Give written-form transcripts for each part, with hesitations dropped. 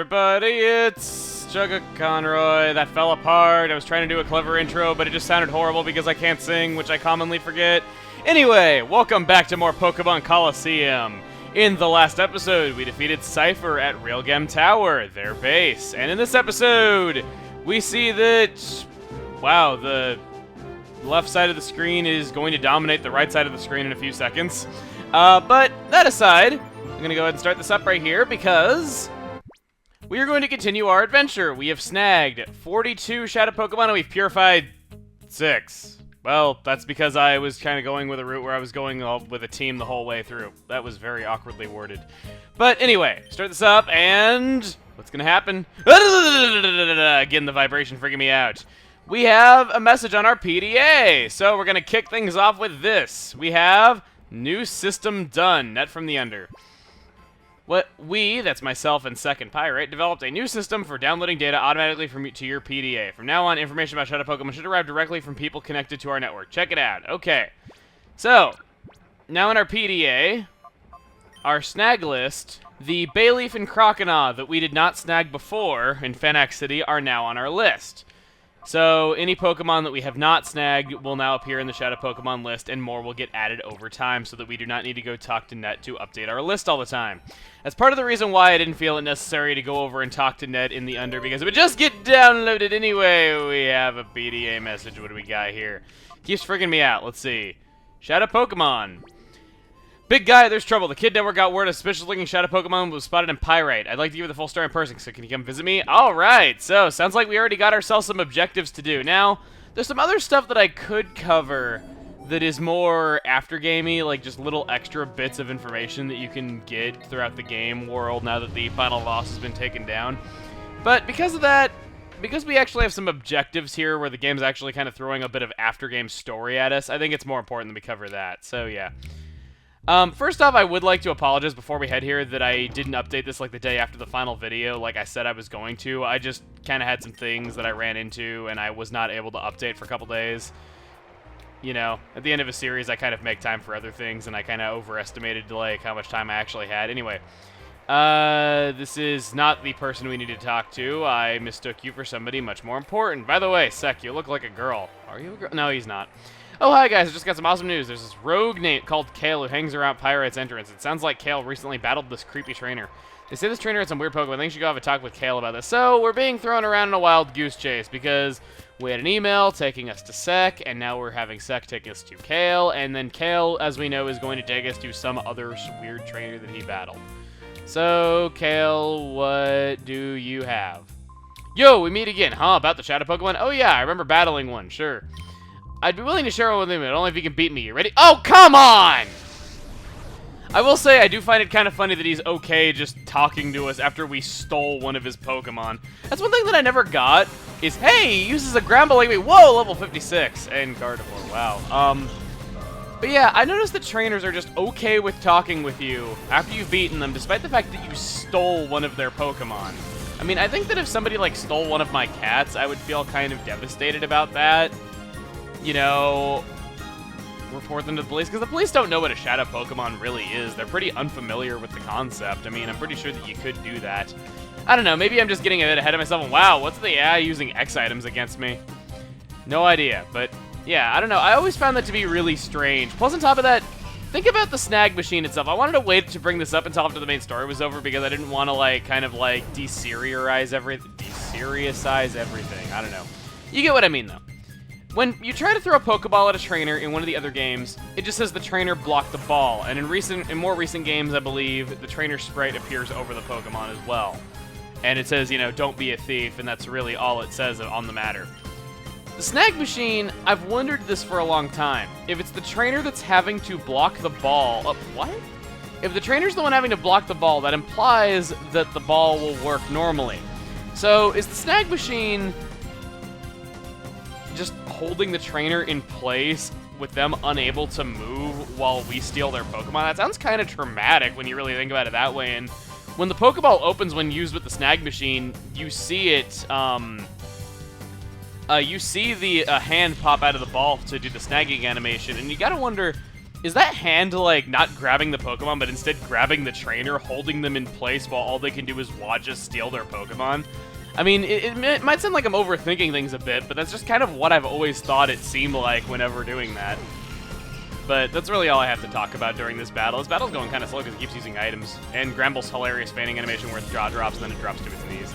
everybody, it's Chugga Conroy. That fell apart. I was trying to do a clever intro, but it just sounded horrible because I can't sing, which I commonly forget. Anyway, welcome back to more Pokémon Colosseum. In the last episode, we defeated Cypher at Railgem Tower, their base. And in this episode, we see that, wow, the left side of the screen is going to dominate the right side of the screen in a few seconds. But that aside, I'm going to go ahead and start this up right here because we are going to continue our adventure. We have snagged 42 Shadow Pokemon and we've purified 6. Well, that's because I was kind of going with a route where I was going with a team the whole way through. That was very awkwardly worded. But anyway, start this up and what's going to happen? Again, the vibration freaking me out. We have a message on our PDA. So we're going to kick things off with this. We have new system done, net from the under. That's myself and Second Pirate, developed a new system for downloading data automatically to your PDA. From now on, information about Shadow Pokemon should arrive directly from people connected to our network. Check it out. Okay. So, now in our PDA, our snag list, the Bayleaf and Croconaw that we did not snag before in Fanax City are now on our list. So, any Pokemon that we have not snagged will now appear in the Shadow Pokemon list, and more will get added over time so that we do not need to go talk to Net to update our list all the time. That's part of the reason why I didn't feel it necessary to go over and talk to Net in the under, because it would just get downloaded anyway. We have a PDA message. What do we got here? Keeps freaking me out. Let's see. Shadow Pokemon. Big guy, there's trouble. The Kid Network got word a suspicious-looking Shadow Pokemon was spotted in Pyrite. I'd like to give you the full story in person, so can you come visit me? Alright, so sounds like we already got ourselves some objectives to do. Now, there's some other stuff that I could cover that is more after-gamey, like just little extra bits of information that you can get throughout the game world now that the final boss has been taken down. But because of that, because we actually have some objectives here where the game's actually kind of throwing a bit of after-game story at us, I think it's more important that we cover that, so yeah. First off, I would like to apologize before we head here that I didn't update this like the day after the final video like I said I was going to. I just kind of had some things that I ran into and I was not able to update for a couple days. You know, at the end of a series I kind of make time for other things and I kind of overestimated like how much time I actually had. Anyway, this is not the person we need to talk to. I mistook you for somebody much more important. By the way, Sek, you look like a girl. Are you a girl? No, he's not. Oh, hi guys, I just got some awesome news. There's this rogue name called Kale who hangs around Pyrite's entrance. It sounds like Kale recently battled this creepy trainer. They say this trainer had some weird Pokemon. I think you should go have a talk with Kale about this. So, we're being thrown around in a wild goose chase because we had an email taking us to Sek, and now we're having Sek take us to Kale, and then Kale, as we know, is going to take us to some other weird trainer that he battled. So, Kale, what do you have? Yo, we meet again, huh? About the Shadow Pokemon? Oh yeah, I remember battling one, sure. I'd be willing to share one with him, but only if he can beat me. You ready? Oh, come on! I will say, I do find it kind of funny that he's okay just talking to us after we stole one of his Pokemon. That's one thing that I never got, is, hey, he uses a Gramble like me. Whoa, level 56. And Gardevoir, wow. But yeah, I noticed that trainers are just okay with talking with you after you've beaten them, despite the fact that you stole one of their Pokemon. I mean, I think that if somebody, like, stole one of my cats, I would feel kind of devastated about that. You know, report them to the police, because the police don't know what a Shadow Pokemon really is. They're pretty unfamiliar with the concept. I mean, I'm pretty sure that you could do that. I don't know, maybe I'm just getting a bit ahead of myself, and wow, what's the AI using X items against me? No idea, but yeah, I don't know. I always found that to be really strange. Plus, on top of that, think about the snag machine itself. I wanted to wait to bring this up until after the main story was over, because I didn't want to, like, kind of, like, deserialize everything. I don't know. You get what I mean, though. When you try to throw a Pokeball at a trainer in one of the other games, it just says the trainer blocked the ball, and in more recent games, I believe, the trainer sprite appears over the Pokemon as well. And it says, you know, don't be a thief, and that's really all it says on the matter. The snag machine, I've wondered this for a long time. If it's the trainer that's having to block the ball... what? If the trainer's the one having to block the ball, that implies that the ball will work normally. So, is the snag machine just holding the trainer in place with them unable to move while we steal their Pokemon? That sounds kind of traumatic when you really think about it that way. And when the Pokeball opens when used with the snag machine, you see it, you see the hand pop out of the ball to do the snagging animation, and you gotta wonder, Is that hand, like, not grabbing the Pokemon, but instead grabbing the trainer, holding them in place while all they can do is watch us steal their Pokemon? I mean, it might sound like I'm overthinking things a bit, but that's just kind of what I've always thought it seemed like whenever doing that. But that's really all I have to talk about during this battle. This battle's going kind of slow because it keeps using items. And Gramble's hilarious fanning animation where its jaw drops and then it drops to its knees.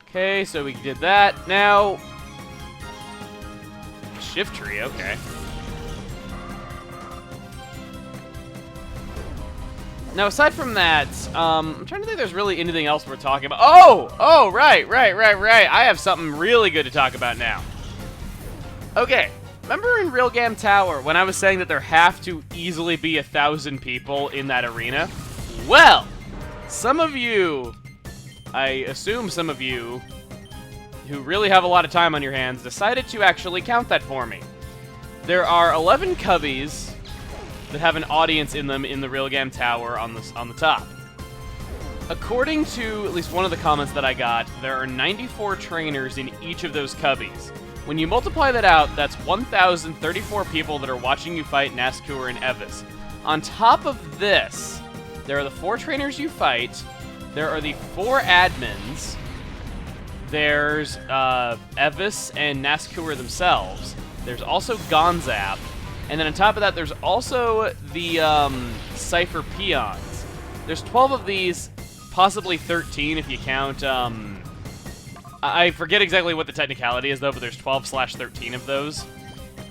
Okay, so we did that. Now... Shift tree, okay. Now, aside from that, I'm trying to think if there's really anything else we're talking about. Oh, right. I have something really good to talk about now. Okay, remember in Realgam Tower when I was saying that there have to easily be 1,000 people in that arena? Well, some of you, I assume some of you, who really have a lot of time on your hands, decided to actually count that for me. There are 11 cubbies that have an audience in them in the Realgam Tower on the top. According to at least one of the comments that I got, there are 94 trainers in each of those cubbies. When you multiply that out, that's 1,034 people that are watching you fight Naskur and Evis. On top of this, there are the 4 trainers you fight, there are the 4 admins, there's Evis and Naskur themselves, there's also Gonzap, and then on top of that, there's also the Cypher Peons. There's 12 of these, possibly 13 if you count, I forget exactly what the technicality is though, but there's 12/13 of those.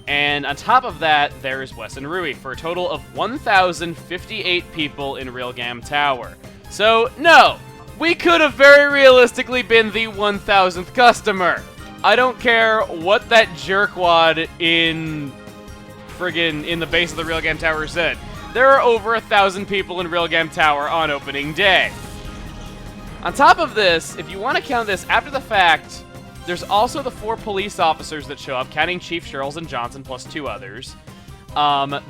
And on top of that, there's Wes and Rui, for a total of 1,058 people in Realgam Tower. So, no! We could have very realistically been the 1,000th customer! I don't care what that jerkwad in the base of the Realgam Tower said. There are over 1,000 people in Realgam Tower on opening day. On top of this, if you want to count this after the fact, there's also the 4 police officers that show up, counting Chief Sherrills and Johnson plus 2 others.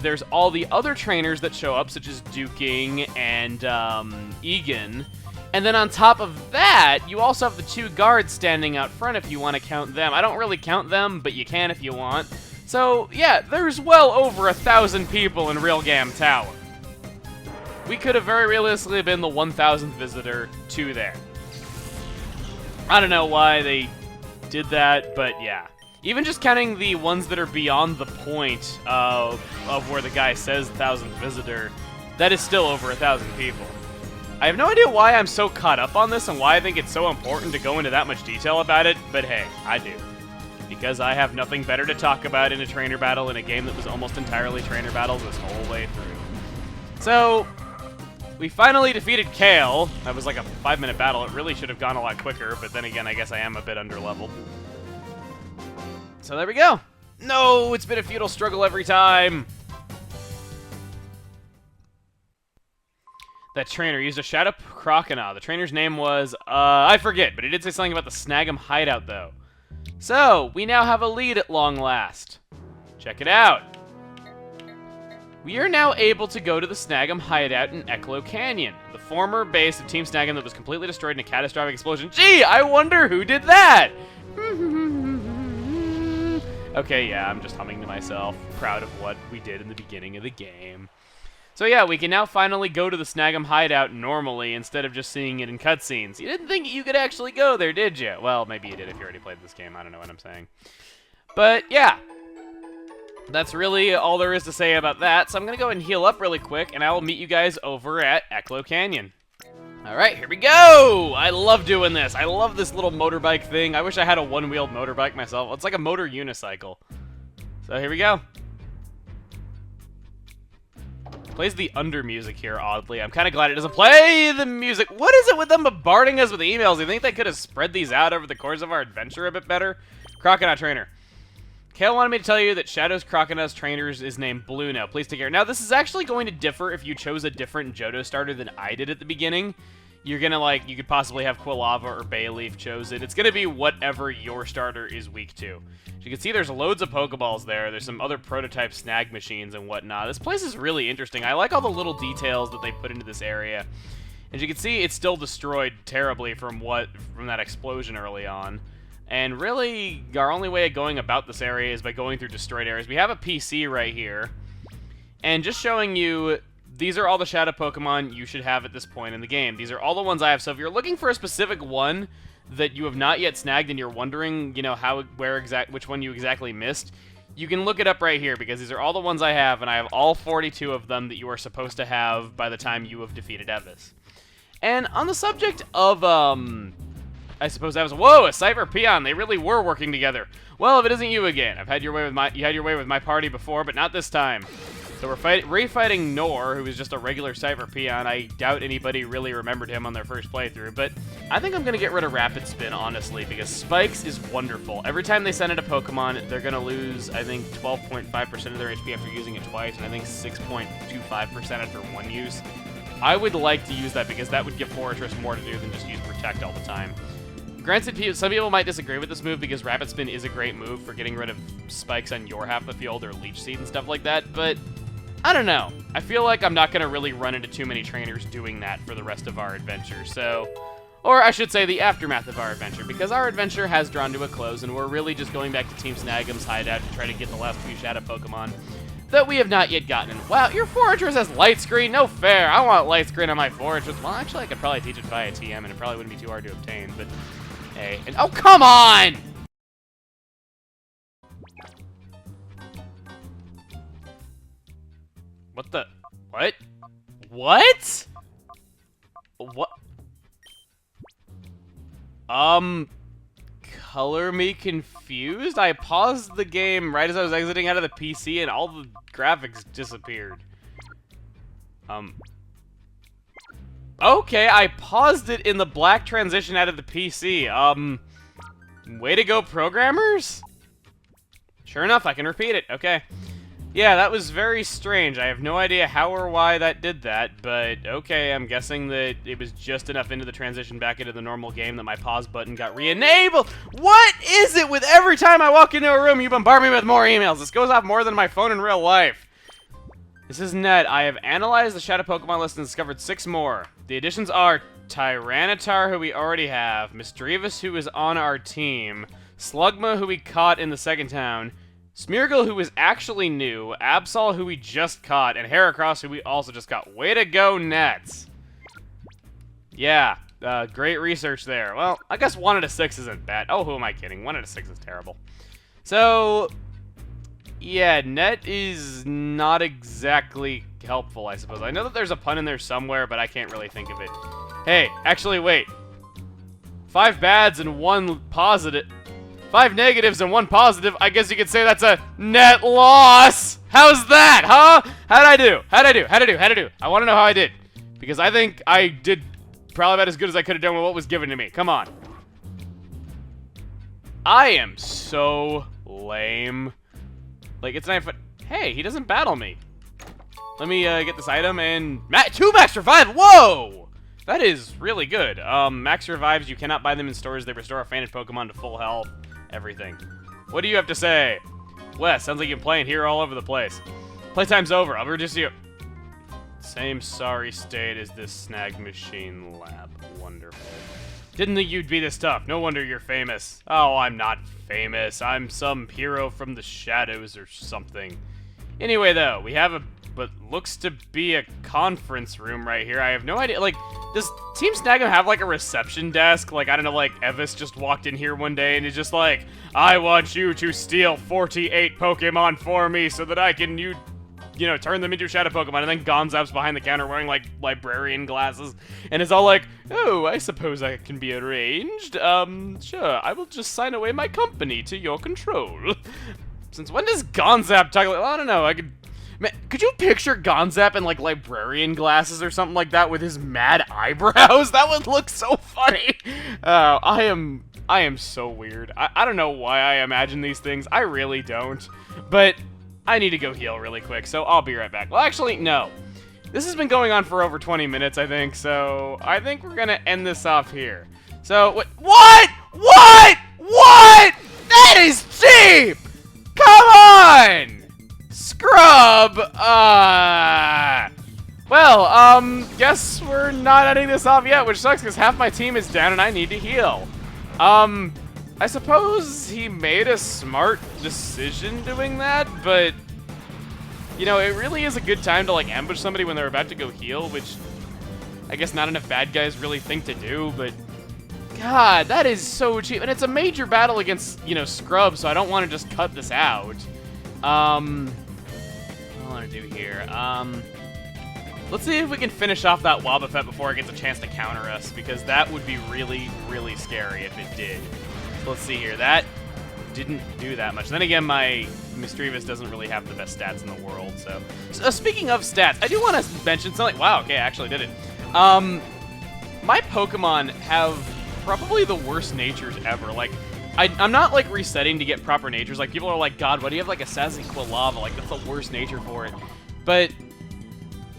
There's all the other trainers that show up, such as Duking and Egan. And then on top of that, you also have the 2 guards standing out front if you want to count them. I don't really count them, but you can if you want. So, yeah, there's well over 1,000 people in Realgam Tower. We could have very realistically been the 1,000th visitor to there. I don't know why they did that, but yeah. Even just counting the ones that are beyond the point of where the guy says 1,000th visitor, that is still over 1,000 people. I have no idea why I'm so caught up on this and why I think it's so important to go into that much detail about it, but hey, I do. Because I have nothing better to talk about in a trainer battle in a game that was almost entirely trainer battles this whole way through. So, we finally defeated Kale. That was like a 5-minute battle. It really should have gone a lot quicker, but then again, I guess I am a bit underleveled. So there we go. No, it's been a futile struggle every time. That trainer used a Shadow Pokémon. The trainer's name was, I forget, but he did say something about the Snag'em hideout, though. So, we now have a lead at long last. Check it out. We are now able to go to the Snag'em hideout in Echo Canyon, the former base of Team Snag'em that was completely destroyed in a catastrophic explosion. Gee, I wonder who did that! Okay, yeah, I'm just humming to myself, proud of what we did in the beginning of the game. So yeah, we can now finally go to the Snag'em hideout normally instead of just seeing it in cutscenes. You didn't think you could actually go there, did you? Well, maybe you did if you already played this game. I don't know what I'm saying. But yeah, that's really all there is to say about that. So I'm going to go and heal up really quick, and I will meet you guys over at Echo Canyon. Alright, here we go! I love doing this. I love this little motorbike thing. I wish I had a one-wheeled motorbike myself. It's like a motor unicycle. So here we go. Plays the under music here, oddly. I'm kind of glad it doesn't play the music. What is it with them bombarding us with emails? You think they could have spread these out over the course of our adventure a bit better? Croconaut Trainer. Kale wanted me to tell you that Shadow's Croconaut's trainers is named Blue now. Please take care. Now, this is actually going to differ if you chose a different Johto starter than I did at the beginning. You're gonna, like, you could possibly have Quilava or Bayleaf chosen. It's gonna be whatever your starter is weak to. As you can see, there's loads of Pokeballs there. There's some other prototype snag machines and whatnot. This place is really interesting. I like all the little details that they put into this area. As you can see, it's still destroyed terribly from that explosion early on. And really, our only way of going about this area is by going through destroyed areas. We have a PC right here. and just showing you these are all the Shadow Pokemon you should have at this point in the game. These are all the ones I have. So if you're looking for a specific one that you have not yet snagged and you're wondering, you know, which one you exactly missed, you can look it up right here, because these are all the ones I have, and I have all 42 of them that you are supposed to have by the time you have defeated Evis. And on the subject of, I suppose Evis, whoa, a Cypher Peon, they really were working together. Well, if it isn't you again, you had your way with my party before, but not this time. So we're refighting Nor, who is just a regular Cypher Peon. I doubt anybody really remembered him on their first playthrough, but I think I'm going to get rid of Rapid Spin, honestly, because Spikes is wonderful. Every time they send it a Pokemon, they're going to lose, I think, 12.5% of their HP after using it twice, and I think 6.25% after one use. I would like to use that, because that would give Fortress more to do than just use Protect all the time. Granted, some people might disagree with this move, because Rapid Spin is a great move for getting rid of Spikes on your half of the field, or Leech Seed and stuff like that, but I don't know. I feel like I'm not going to really run into too many trainers doing that for the rest of our adventure, so... Or I should say the aftermath of our adventure, because our adventure has drawn to a close, and we're really just going back to Team Snag'em's hideout to try to get the last few Shadow Pokemon that we have not yet gotten. Wow, your Fortress has Light Screen? No fair. I want Light Screen on my Fortress. Well, actually, I could probably teach it via TM, and it probably wouldn't be too hard to obtain, but... Hey, and oh, come on! What the... What? What? What? Color me confused? I paused the game right as I was exiting out of the PC and all the graphics disappeared. Okay, I paused it in the black transition out of the PC. Way to go, programmers? Sure enough, I can repeat it. Okay. Yeah, that was very strange. I have no idea how or why that did that, but okay, I'm guessing that it was just enough into the transition back into the normal game that my pause button got re-enabled. What is it with every time I walk into a room, you bombard me with more emails? This goes off more than my phone in real life. This is Ned. I have analyzed the Shadow Pokemon list and discovered 6 more. The additions are Tyranitar, who we already have, Misdreavus, who is on our team, Slugma, who we caught in the second town, Smeargle, who is actually new, Absol, who we just caught, and Heracross, who we also just caught. Way to go, Nets! Yeah, great research there. Well, I guess 1 out of 6 isn't bad. Oh, who am I kidding? 1 out of 6 is terrible. So, yeah, Net is not exactly helpful, I suppose. I know that there's a pun in there somewhere, but I can't really think of it. Hey, actually, wait. 5 bads and 1 positive... 5 negatives and 1 positive. I guess you could say that's a net loss. How's that, huh? How'd I do? How'd I do? How'd I do? How'd I do? I want to know how I did. Because I think I did probably about as good as I could have done with what was given to me. Come on. I am so lame. Like, it's 9 foot. Hey, he doesn't battle me. Let me get this item and... 2 max revive! Whoa! That is really good. Max revives, you cannot buy them in stores. They restore a fainted Pokemon to full health. Everything. What do you have to say? Wes, sounds like you're playing here all over the place. Playtime's over. I'll reduce you. Same sorry state as this snag machine lab. Wonderful. Didn't think you'd be this tough. No wonder you're famous. Oh, I'm not famous. I'm some hero from the shadows or something. Anyway, though, we have what looks to be a conference room right here. I have no idea. Like, does Team Snag'em have, like, a reception desk? Like, I don't know, like, Evis just walked in here one day and is just like, I want you to steal 48 Pokemon for me so that I can, you know, turn them into Shadow Pokemon. And then Gonzap's behind the counter wearing, like, librarian glasses. And it's all like, oh, I suppose I can be arranged. Sure, I will just sign away my company to your control. Since when does Gonzap talk like, well, I don't know, Man, could you picture Gonzap in, like, librarian glasses or something like that with his mad eyebrows? That would look so funny. I am so weird. I don't know why I imagine these things. I really don't. But I need to go heal really quick, so I'll be right back. Well, actually, no. This has been going on for over 20 minutes, I think, so I think we're gonna end this off here. So, what? What? That is cheap! Come on! Scrub! Well, guess we're not ending this off yet, which sucks because half my team is down and I need to heal. I suppose he made a smart decision doing that, but You know, it really is a good time to, like, ambush somebody when they're about to go heal, which I guess not enough bad guys really think to do, but God, that is so cheap. And it's a major battle against, you know, Scrub, so I don't want to just cut this out. What do I want to do here? Let's see if we can finish off that Wobbuffet before it gets a chance to counter us, because that would be really, really scary if it did. So let's see here. That didn't do that much. Then again, my Mischievous doesn't really have the best stats in the world, so speaking of stats, I do want to mention something. Wow, okay, I actually did it. My Pokemon have probably the worst natures ever. Like, I'm not, like, resetting to get proper natures. Like, people are like, God, why do you have, like, a Sassy-Quilava? Like, that's the worst nature for it. But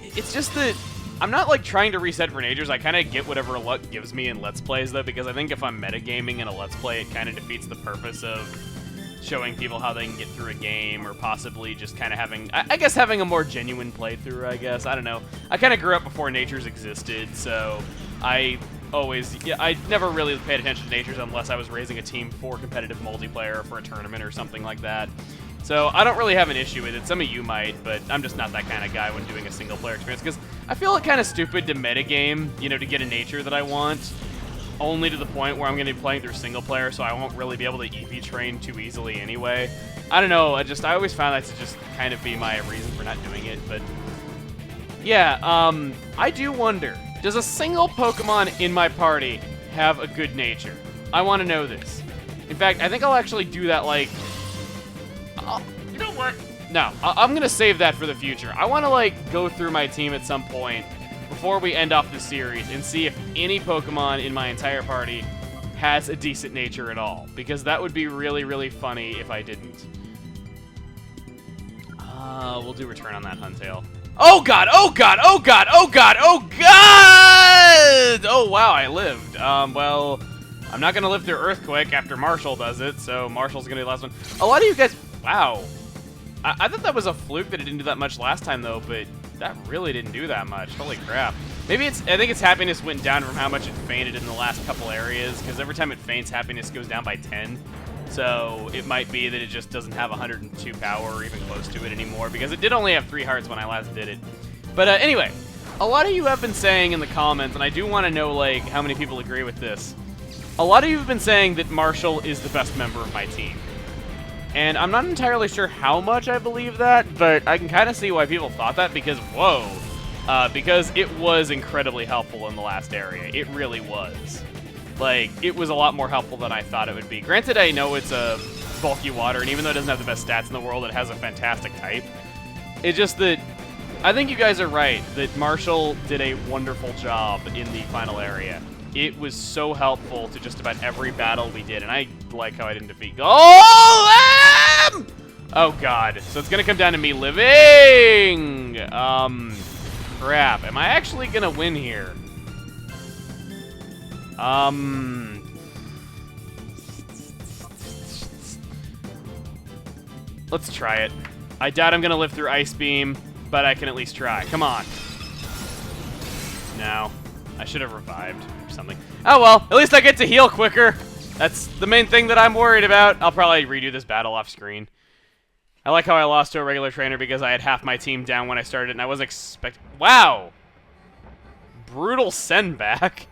it's just that I'm not, like, trying to reset for natures. I kind of get whatever luck gives me in Let's Plays, though, because I think if I'm metagaming in a Let's Play, it kind of defeats the purpose of showing people how they can get through a game, or possibly just kind of having, I guess, having a more genuine playthrough, I guess. I don't know. I kind of grew up before natures existed, so I never really paid attention to natures unless I was raising a team for competitive multiplayer or for a tournament or something like that. So I don't really have an issue with it. Some of you might, but I'm just not that kind of guy when doing a single-player experience, because I feel it kind of stupid to metagame, you know, to get a nature that I want, only to the point where I'm going to be playing through single-player, so I won't really be able to EV train too easily anyway. I don't know, I always found that to just kind of be my reason for not doing it, but yeah, I do wonder, does a single Pokemon in my party have a good nature? I want to know this. In fact, I think I'll actually do that, like, you know what? No, I'm going to save that for the future. I want to, like, go through my team at some point before we end off the series and see if any Pokemon in my entire party has a decent nature at all, because that would be really, really funny if I didn't. We'll do return on that Huntail. Oh God! Oh God! Oh God! Oh God! Oh God! Oh wow, I lived. Well, I'm not gonna live through Earthquake after Marshall does it, so Marshall's gonna be the last one. A lot of you guys, wow. I thought that was a fluke that it didn't do that much last time though, but that really didn't do that much. Holy crap. Maybe I think its happiness went down from how much it fainted in the last couple areas, because every time it faints, happiness goes down by 10. So it might be that it just doesn't have 102 power or even close to it anymore, because it did only have 3 hearts when I last did it. But anyway, a lot of you have been saying in the comments, and I do want to know, like, how many people agree with this. A lot of you have been saying that Marshall is the best member of my team. And I'm not entirely sure how much I believe that, but I can kind of see why people thought that, because, whoa, because it was incredibly helpful in the last area. It really was. Like, it was a lot more helpful than I thought it would be. Granted, I know it's a bulky water, and even though it doesn't have the best stats in the world, it has a fantastic type. It's just that I think you guys are right, that Marshall did a wonderful job in the final area. It was so helpful to just about every battle we did, and I like how I didn't defeat Golem! Oh God, so it's gonna come down to me living! Crap, am I actually gonna win here? Let's try it. I doubt I'm gonna live through Ice Beam, but I can at least try. Come on. No. I should have revived or something. Oh well, at least I get to heal quicker. That's the main thing that I'm worried about. I'll probably redo this battle off screen. I like how I lost to a regular trainer because I had half my team down when I started, and I wasn't expecting... Wow! Brutal send back.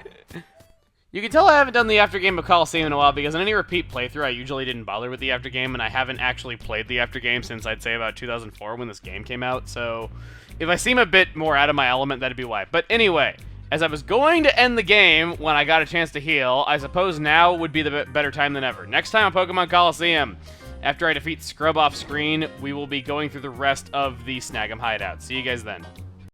You can tell I haven't done the aftergame of Colosseum in a while, because in any repeat playthrough, I usually didn't bother with the aftergame, and I haven't actually played the aftergame since I'd say about 2004 when this game came out, so if I seem a bit more out of my element, that'd be why. But anyway, as I was going to end the game when I got a chance to heal, I suppose now would be the better time than ever. Next time on Pokemon Colosseum, after I defeat Scrub off screen, we will be going through the rest of the Snag'em hideout. See you guys then.